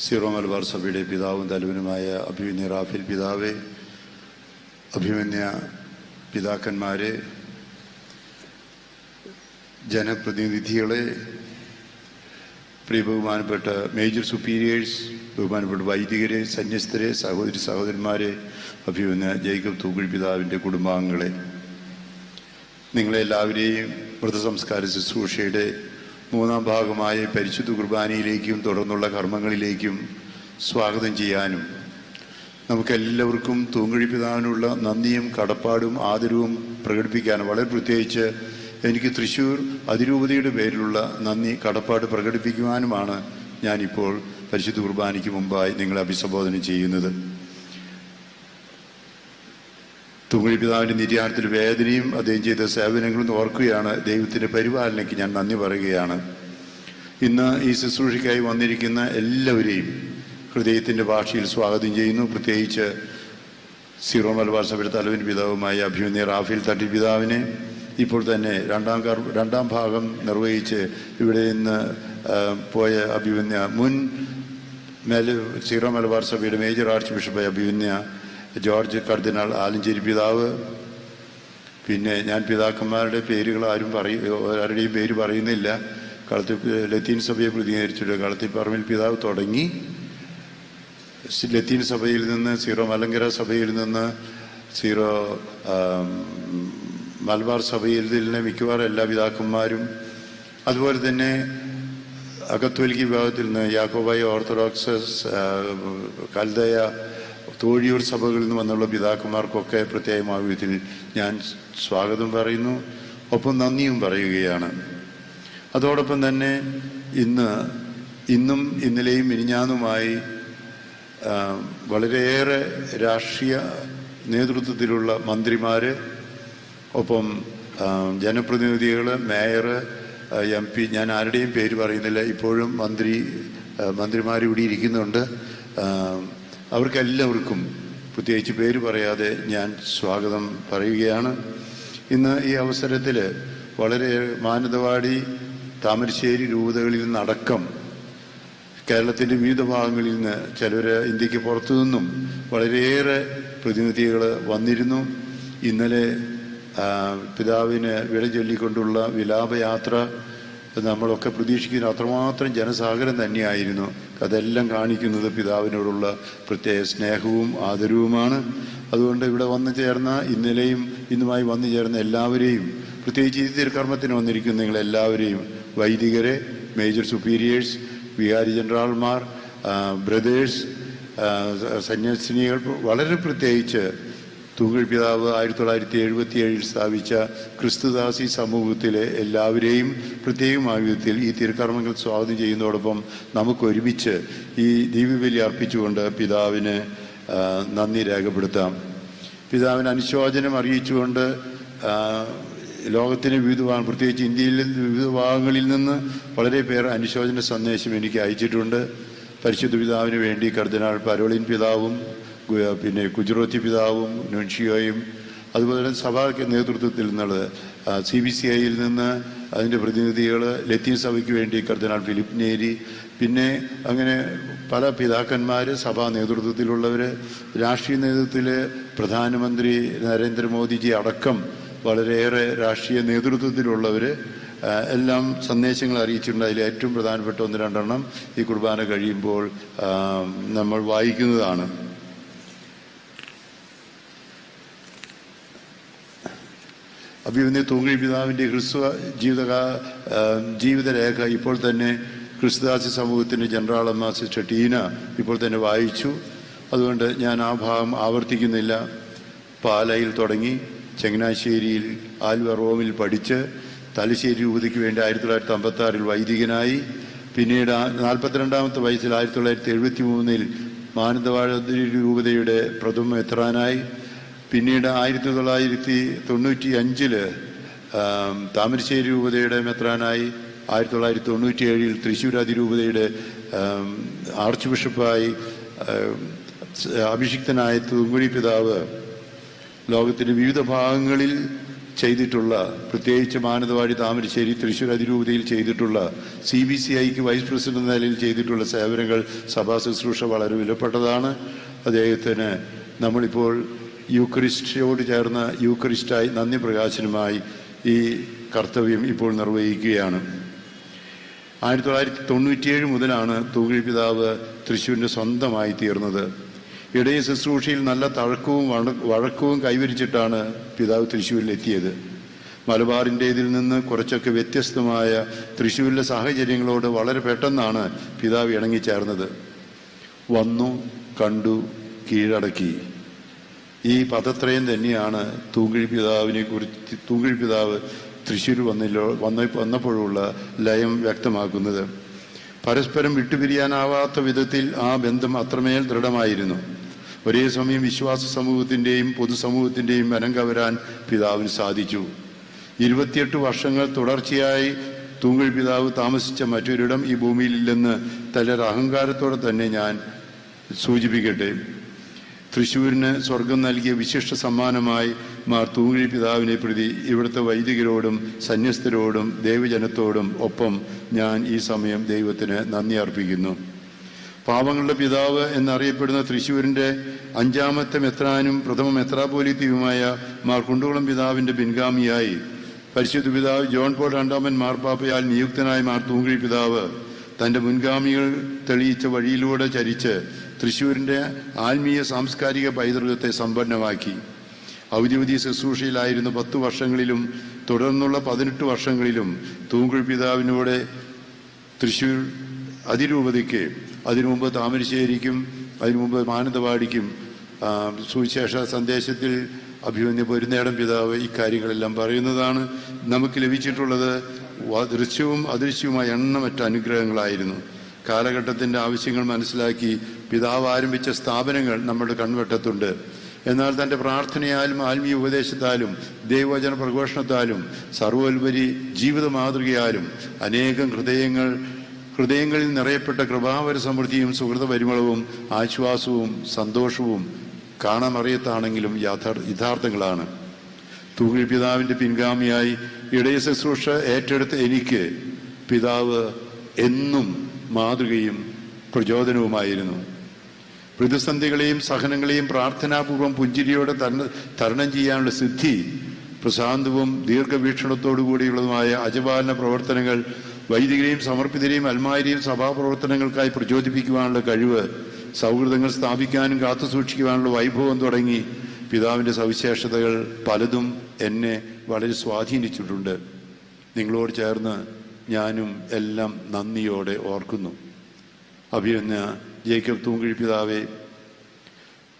Zero Malabar സഭയുടെ പിതാവും തലവനുമായ അഭിമന്യ Rafale പിതാവേ, അഭിമന്യ പിതാക്കന്മാരെ, ജനപ്രതിനിധികളെ, പ്രിയ ബഹുമാനപ്പെട്ട മേജർ സുപ്പീരിയേഴ്സ്, ബഹുമാനപ്പെട്ട വൈദികരെ, സന്യസ്തരെ, സഹോദരി സഹോദരന്മാരെ, അഭിമന്യ ജേക്കബ് തൂക്കുഴി പിതാവിൻ്റെ കുടുംബാംഗങ്ങളെ, നിങ്ങളെല്ലാവരെയും മൃതസംസ്കാര ശുശ്രൂഷയുടെ മൂന്നാം ഭാഗമായ പരിശുദ്ധ കുർബാനയിലേക്കും തുടർന്നുള്ള കർമ്മങ്ങളിലേക്കും സ്വാഗതം ചെയ്യാനും നമുക്കെല്ലാവർക്കും തൂങ്കുഴി പിതാവിനുള്ള നന്ദിയും കടപ്പാടും ആദരവും പ്രകടിപ്പിക്കാനും, വളരെ പ്രത്യേകിച്ച് എനിക്ക് തൃശ്ശൂർ അതിരൂപതയുടെ പേരിലുള്ള നന്ദി കടപ്പാട് പ്രകടിപ്പിക്കുവാനുമാണ് ഞാനിപ്പോൾ പരിശുദ്ധ കുർബാനയ്ക്ക് മുമ്പായി നിങ്ങളെ അഭിസംബോധന ചെയ്യുന്നത്. തൂങ്കുഴി പിതാവിൻ്റെ നിര്യാണത്തിൽ വേദനയും അദ്ദേഹം ചെയ്ത സേവനങ്ങളും ഓർക്കുകയാണ്. ദൈവത്തിൻ്റെ പരിപാലനയ്ക്ക് ഞാൻ നന്ദി പറയുകയാണ്. ഇന്ന് ഈ ശുശ്രൂഷയ്ക്കായി വന്നിരിക്കുന്ന എല്ലാവരെയും ഹൃദയത്തിൻ്റെ ഭാഷയിൽ സ്വാഗതം ചെയ്യുന്നു. പ്രത്യേകിച്ച് സീറോ മലബാർ സഭയുടെ തലവൻ പിതാവുമായ അഭിമന്യ റാഫേൽ തട്ടിൽ പിതാവിനെ ഇപ്പോൾ തന്നെ രണ്ടാം ഭാഗം നിർവഹിച്ച് ഇവിടെ നിന്ന് പോയ അഭിമന്യ മുൻ സീറോ മലബാർ സഭയുടെ മേജർ ആർച്ച് ബിഷപ്പായ അഭിമന്യ ജോർജ് കർദിനാൾ ആലഞ്ചേരി പിതാവ്, പിന്നെ ഞാൻ പിതാക്കന്മാരുടെ പേരുകൾ ആരുടെയും പേര് പറയുന്നില്ല. ലത്തീൻ സഭയെ പ്രതിനിധീകരിച്ചിട്ട് കളത്തിപ്പറമ്പിൽ പിതാവ് തുടങ്ങി ലത്തീൻ സഭയിൽ നിന്ന്, സീറോ മലങ്കര സഭയിൽ നിന്ന്, സീറോ മലബാർ സഭയിൽ നിന്ന് മിക്കവാറും എല്ലാ പിതാക്കന്മാരും, അതുപോലെ തന്നെ അകത്തോലിക്ക വിഭാഗത്തിൽ നിന്ന് യാക്കോബായ, ഓർത്തഡോക്സ്, കൽദയ, തോഴിയൂർ സഭകളിൽ നിന്ന് വന്നുള്ള പിതാക്കന്മാർക്കൊക്കെ പ്രത്യേകമായ വിധത്തിൽ ഞാൻ സ്വാഗതം പറയുന്നു, ഒപ്പം നന്ദിയും പറയുകയാണ്. അതോടൊപ്പം തന്നെ ഇന്നും ഇന്നലെയും മിനിഞ്ഞാന്നുമായി വളരെയേറെ രാഷ്ട്രീയ നേതൃത്വത്തിലുള്ള മന്ത്രിമാർ, ഒപ്പം ജനപ്രതിനിധികൾ, മേയർ, MP, ഞാൻ ആരുടെയും പേര് പറയുന്നില്ല, ഇപ്പോഴും മന്ത്രിമാരിവിടെ ഇരിക്കുന്നുണ്ട്. അവർക്കെല്ലാവർക്കും പ്രത്യേകിച്ച് പേര് പറയാതെ ഞാൻ സ്വാഗതം പറയുകയാണ്. ഇന്ന് ഈ അവസരത്തിൽ വളരെ മാനന്തവാടി, താമരശ്ശേരി രൂപതകളിൽ നിന്നടക്കം കേരളത്തിൻ്റെ വിവിധ ഭാഗങ്ങളിൽ നിന്ന്, ചിലർ ഇന്ത്യക്ക് പുറത്തു നിന്നും വളരെയേറെ പ്രതിനിധികൾ വന്നിരുന്നു. ഇന്നലെ പിതാവിന് വിട ചൊല്ലിക്കൊണ്ടുള്ള വിലാപയാത്ര നമ്മളൊക്കെ പ്രതീക്ഷിക്കുന്ന അത്രമാത്രം ജനസാഗരം തന്നെയായിരുന്നു. അതെല്ലാം കാണിക്കുന്നത് പിതാവിനോടുള്ള പ്രത്യേക സ്നേഹവും ആദരവുമാണ്. അതുകൊണ്ട് ഇവിടെ വന്നു ചേർന്ന, ഇന്നലെയും ഇന്നുമായി വന്നു ചേർന്ന എല്ലാവരെയും, പ്രത്യേകിച്ച് ഈ തിരുക്കർമ്മത്തിന് വന്നിരിക്കുന്ന നിങ്ങളെല്ലാവരെയും, വൈദികരെ, മേജർ സുപ്പീരിയേഴ്സ്, വികാരി ജനറൽമാർ, ബ്രദേഴ്സ്, സന്യാസിനികൾ, വളരെ പ്രത്യേകിച്ച് തൂങ്കുഴി പിതാവ് 1977 സ്ഥാപിച്ച ക്രിസ്തുദാസി സമൂഹത്തിലെ എല്ലാവരെയും പ്രത്യേകമായ വിധത്തിൽ ഈ തിരുക്കർമ്മങ്ങൾ സ്വാഗതം ചെയ്യുന്നതോടൊപ്പം നമുക്കൊരുമിച്ച് ഈ ദിവ്യബലി അർപ്പിച്ചുകൊണ്ട് പിതാവിന് നന്ദി രേഖപ്പെടുത്താം. പിതാവിന് അനുശോചനം അറിയിച്ചുകൊണ്ട് ലോകത്തിന് വിവിധ ഭാഗങ്ങൾ, പ്രത്യേകിച്ച് ഇന്ത്യയിലെ വിവിധ ഭാഗങ്ങളിൽ നിന്ന് വളരെ പേർ അനുശോചന സന്ദേശം എനിക്ക് അയച്ചിട്ടുണ്ട്. പരിശുദ്ധ പിതാവിന് വേണ്ടി കർദിനാൾ പരോളിൻ പിതാവും, പിന്നെ ഗുജറാത്തി പിതാവും, നുൻഷിയോയും, അതുപോലെ തന്നെ സഭാ നേതൃത്വത്തിൽ നിന്നുള്ളത് CBCIയിൽ നിന്ന് അതിൻ്റെ പ്രതിനിധികൾ, ലത്തീൻ സഭയ്ക്ക് വേണ്ടി കർദിനാൾ ഫിലിപ്പ് നേരി, പിന്നെ അങ്ങനെ പല പിതാക്കന്മാർ, സഭാ നേതൃത്വത്തിലുള്ളവർ, രാഷ്ട്രീയ നേതൃത്വത്തിൽ പ്രധാനമന്ത്രി നരേന്ദ്രമോദിജി അടക്കം വളരെയേറെ രാഷ്ട്രീയ നേതൃത്വത്തിലുള്ളവർ എല്ലാം സന്ദേശങ്ങൾ അറിയിച്ചിട്ടുണ്ട്. അതിൽ ഏറ്റവും പ്രധാനപ്പെട്ട 1-2 എണ്ണം ഈ കുർബാന കഴിയുമ്പോൾ നമ്മൾ വായിക്കുന്നതാണ്. അഭിമന്യ തൂങ്കുഴി പിതാവിൻ്റെ ക്രിസ്തു ജീവിതരേഖ ഇപ്പോൾ തന്നെ ക്രിസ്തുദാസി സമൂഹത്തിൻ്റെ ജനറാളമ്മ സിസ്റ്റർ ടീന ഇപ്പോൾ തന്നെ വായിച്ചു. അതുകൊണ്ട് ഞാൻ ആ ഭാഗം ആവർത്തിക്കുന്നില്ല. പാലായിൽ തുടങ്ങി, ചങ്ങനാശ്ശേരിയിൽ ആൽവ റോമിൽ പഠിച്ച്, തലശ്ശേരി രൂപതയ്ക്ക് വേണ്ടി 1956 വൈദികനായി, പിന്നീട് 42-ാമത്തെ വയസ്സിൽ 1973 മാനന്തവാടി രൂപതയുടെ പ്രഥമ മെത്രാനായി, പിന്നീട് 1995 താമരശ്ശേരി രൂപതയുടെ മെത്രാനായി, 1997 തൃശ്ശൂർ അതിരൂപതയുടെ ആർച്ച് ബിഷപ്പായി അഭിഷിക്തനായ തൂങ്കുഴി പിതാവ് ലോകത്തിൻ്റെ വിവിധ ഭാഗങ്ങളിൽ ചെയ്തിട്ടുള്ള, പ്രത്യേകിച്ച് മാനന്തവാടി, താമരശ്ശേരി, തൃശ്ശൂർ അതിരൂപതയിൽ ചെയ്തിട്ടുള്ള, CBCIക്ക് വൈസ് പ്രസിഡന്റ് എന്ന നിലയിൽ ചെയ്തിട്ടുള്ള സേവനങ്ങൾ, സഭാ ശുശ്രൂഷ വളരെ വിലപ്പെട്ടതാണ്. അദ്ദേഹത്തിന് നമ്മളിപ്പോൾ യൂക്കറിസ്റ്റോട് ചേർന്ന യൂക്കറിസ്റ്റായി നന്ദി പ്രകാശനമായി ഈ കർത്തവ്യം ഇപ്പോൾ നിർവഹിക്കുകയാണ്. 1997 മുതലാണ് തൂങ്ങി പിതാവ് തൃശ്ശൂരിൻ്റെ സ്വന്തമായി തീർന്നത്. ഇടയ ശുശ്രൂഷയിൽ നല്ല തഴക്കവും വഴക്കവും കൈവരിച്ചിട്ടാണ് പിതാവ് തൃശ്ശൂരിലെത്തിയത്. മലബാറിൻ്റേതിൽ നിന്ന് കുറച്ചൊക്കെ വ്യത്യസ്തമായ തൃശ്ശൂരിലെ സാഹചര്യങ്ങളോട് വളരെ പെട്ടെന്നാണ് പിതാവ് ഇണങ്ങിച്ചേർന്നത്. വന്നു, കണ്ടു, കീഴടക്കി. ഈ പദത്രയം തന്നെയാണ് തൂങ്ങി പിതാവ് തൃശ്ശൂർ വന്നപ്പോഴുള്ള ലയം വ്യക്തമാക്കുന്നത്. പരസ്പരം വിട്ടുപിരിയാനാവാത്ത വിധത്തിൽ ആ ബന്ധം അത്രമേൽ ദൃഢമായിരുന്നു. ഒരേ സമയം വിശ്വാസ സമൂഹത്തിൻ്റെയും പൊതുസമൂഹത്തിൻ്റെയും മനം കവരാൻ പിതാവിന് സാധിച്ചു. 28 വർഷങ്ങൾ തുടർച്ചയായി തൂങ്ങി പിതാവ് താമസിച്ച മറ്റൊരിടം ഈ ഭൂമിയിലില്ലെന്ന് തലൊരു അഹങ്കാരത്തോടെ തന്നെ ഞാൻ സൂചിപ്പിക്കട്ടെ. തൃശ്ശൂരിന് സ്വർഗം നൽകിയ വിശിഷ്ട സമ്മാനമായി മാർ തൂങ്ങി പിതാവിനെ പ്രതി ഇവിടുത്തെ വൈദികരോടും സന്യസ്തരോടും ദൈവജനത്തോടും ഒപ്പം ഞാൻ ഈ സമയം ദൈവത്തിന് നന്ദി അർപ്പിക്കുന്നു. പാവങ്ങളുടെ പിതാവ് എന്നറിയപ്പെടുന്ന തൃശ്ശൂരിൻ്റെ 5ാമത്തെ മെത്രാനും പ്രഥമ മെത്രാപോലിത്തയുമായ മാർ കുണ്ടുകുളം പിതാവിൻ്റെ പിൻഗാമിയായി പരിശുദ്ധ പിതാവ് ജോൺ പോൾ രണ്ടാമൻ മാർപ്പാപ്പയാൽ നിയുക്തനായ മാർ തൂങ്ങി പിതാവ് തൻ്റെ മുൻഗാമികൾ തെളിയിച്ച വഴിയിലൂടെ ചരിച്ച് തൃശ്ശൂരിൻ്റെ ആത്മീയ സാംസ്കാരിക പൈതൃകത്തെ സമ്പന്നമാക്കി. ഔദ്യോഗിക ശുശ്രൂഷയിലായിരുന്ന 10 വർഷങ്ങളിലും തുടർന്നുള്ള 18 വർഷങ്ങളിലും തൂങ്ങി പിതാവിനോട് തൃശ്ശൂർ അതിരൂപതയ്ക്ക്, അതിനു മുമ്പ് താമരശ്ശേരിക്കും അതിനു മുമ്പ് മാനന്തവാടിക്കും സുവിശേഷ സന്ദേശത്തിൽ അഭിമന്യ പൊരുന്നേടം പിതാവ് ഇക്കാര്യങ്ങളെല്ലാം പറയുന്നതാണ്. നമുക്ക് ലഭിച്ചിട്ടുള്ളത് ദൃശ്യവും അദൃശ്യവുമായ എണ്ണമറ്റ അനുഗ്രഹങ്ങളായിരുന്നു. കാലഘട്ടത്തിൻ്റെ ആവശ്യങ്ങൾ മനസ്സിലാക്കി പിതാവ് ആരംഭിച്ച സ്ഥാപനങ്ങൾ നമ്മുടെ കൺവെട്ടത്തുണ്ട്. എന്നാൽ തൻ്റെ പ്രാർത്ഥനയാലും ആത്മീയ ഉപദേശത്താലും ദൈവവചന പ്രഘോഷണത്താലും സർവോപരി ജീവിത മാതൃകയാലും അനേകം ഹൃദയങ്ങളിൽ നിറയപ്പെട്ട കൃപാവര സമൃദ്ധിയും സുഹൃത പരിമളവും ആശ്വാസവും സന്തോഷവും കാണാമറിയത്താണെങ്കിലും യഥാർത്ഥങ്ങളാണ്. തൂങ്ങി പിതാവിൻ്റെ പിൻഗാമിയായി ഇടയ ശുശ്രൂഷ ഏറ്റെടുത്ത എനിക്ക് പിതാവ് എന്നും മാതൃകയും പ്രചോദനവുമായിരുന്നു. പ്രതിസന്ധികളെയും സഹനങ്ങളെയും പ്രാർത്ഥനാപൂർവം പുഞ്ചിരിയോടെ തരണം ചെയ്യാനുള്ള സിദ്ധി, പ്രശാന്തവും ദീർഘവീക്ഷണത്തോടു കൂടിയുള്ളതുമായ അജപാലന പ്രവർത്തനങ്ങൾ, വൈദികരെയും സമർപ്പിതരെയും അൽമാരെയും സഭാപ്രവർത്തനങ്ങൾക്കായി പ്രചോദിപ്പിക്കുവാനുള്ള കഴിവ്, സൗഹൃദങ്ങൾ സ്ഥാപിക്കാനും കാത്തുസൂക്ഷിക്കുവാനുള്ള വൈഭവം തുടങ്ങി പിതാവിൻ്റെ സവിശേഷതകൾ പലതും എന്നെ വളരെ സ്വാധീനിച്ചിട്ടുണ്ട്. നിങ്ങളോട് ചേർന്ന് ഞാനും എല്ലാം നന്ദിയോടെ ഓർക്കുന്നു. അഭിമന്യ ജേക്കബ് തൂങ്ങി പിതാവെ,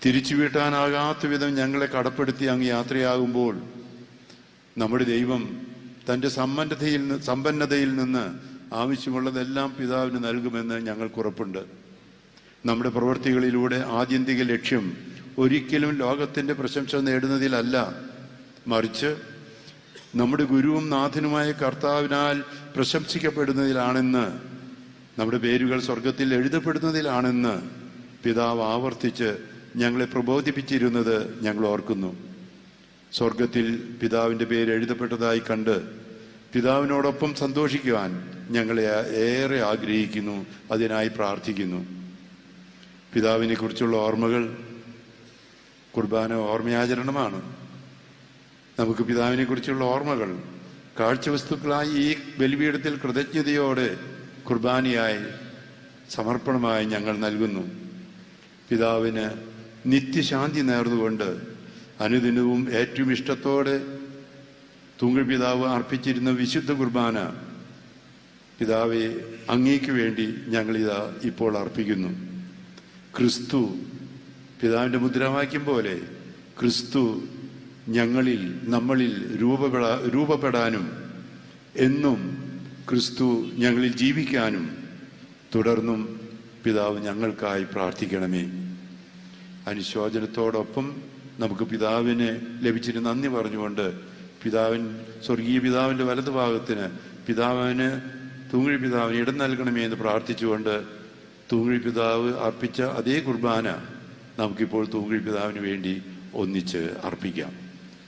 തിരിച്ചു വീട്ടാനാകാത്ത വിധം ഞങ്ങളെ കടപ്പെടുത്തി അങ്ങ് യാത്രയാകുമ്പോൾ നമ്മുടെ ദൈവം തൻ്റെ സമ്പന്നതയിൽ നിന്ന് ആവശ്യമുള്ളതെല്ലാം പിതാവിന് നൽകുമെന്ന് ഞങ്ങൾക്കുറപ്പുണ്ട്. നമ്മുടെ പ്രവൃത്തികളിലൂടെ ആത്യന്തിക ലക്ഷ്യം ഒരിക്കലും ലോകത്തിൻ്റെ പ്രശംസ നേടുന്നതിലല്ല, മറിച്ച് നമ്മുടെ ഗുരുവും നാഥനുമായ കർത്താവിനാൽ പ്രശംസിക്കപ്പെടുന്നതിലാണെന്ന്, നമ്മുടെ പേരുകൾ സ്വർഗത്തിൽ എഴുതപ്പെടുന്നതിലാണെന്ന് പിതാവ് ആവർത്തിച്ച് ഞങ്ങളെ പ്രബോധിപ്പിച്ചിരുന്നത് ഞങ്ങൾ ഓർക്കുന്നു. സ്വർഗത്തിൽ പിതാവിൻ്റെ പേര് എഴുതപ്പെട്ടതായി കണ്ട് പിതാവിനോടൊപ്പം സന്തോഷിക്കുവാൻ ഞങ്ങളെ ഏറെ ആഗ്രഹിക്കുന്നു, അതിനായി പ്രാർത്ഥിക്കുന്നു. പിതാവിനെ കുറിച്ചുള്ള ഓർമ്മകൾ കുർബാന ഓർമ്മയാചരണമാണ്. നമുക്ക് പിതാവിനെ കുറിച്ചുള്ള ഓർമ്മകൾ കാഴ്ചവസ്തുക്കളായി ഈ ബലിപീഠത്തിൽ കൃതജ്ഞതയോടെ കുർബാനയായി സമർപ്പണമായി ഞങ്ങൾ നൽകുന്നു. പിതാവിന് നിത്യശാന്തി നേർന്നുകൊണ്ട് അനുദിനവും ഏറ്റവും ഇഷ്ടത്തോടെ തൂങ്ങി പിതാവ് അർപ്പിച്ചിരുന്ന വിശുദ്ധ കുർബാന പിതാവെ അങ്ങേക്ക് വേണ്ടി ഞങ്ങളിതാ ഇപ്പോൾ അർപ്പിക്കുന്നു. ക്രിസ്തു, പിതാവിൻ്റെ മുദ്രാവാക്യം പോലെ ക്രിസ്തു നമ്മളിൽ രൂപപ്പെടാനും എന്നും ക്രിസ്തു ഞങ്ങളിൽ ജീവിക്കാനും തുടർന്നും പിതാവ് ഞങ്ങൾക്കായി പ്രാർത്ഥിക്കണമേ. അനുശോചനത്തോടൊപ്പം നമുക്ക് പിതാവിന് ലഭിച്ചിട്ട് നന്ദി പറഞ്ഞുകൊണ്ട് സ്വർഗീയ പിതാവിൻ്റെ വലതുഭാഗത്തിന് തൂങ്ങി പിതാവിന് ഇടം നൽകണമേ എന്ന് പ്രാർത്ഥിച്ചുകൊണ്ട് തൂങ്ങി പിതാവ് അർപ്പിച്ച അതേ കുർബാന നമുക്കിപ്പോൾ തൂങ്ങി പിതാവിന് വേണ്ടി ഒന്നിച്ച് അർപ്പിക്കാം.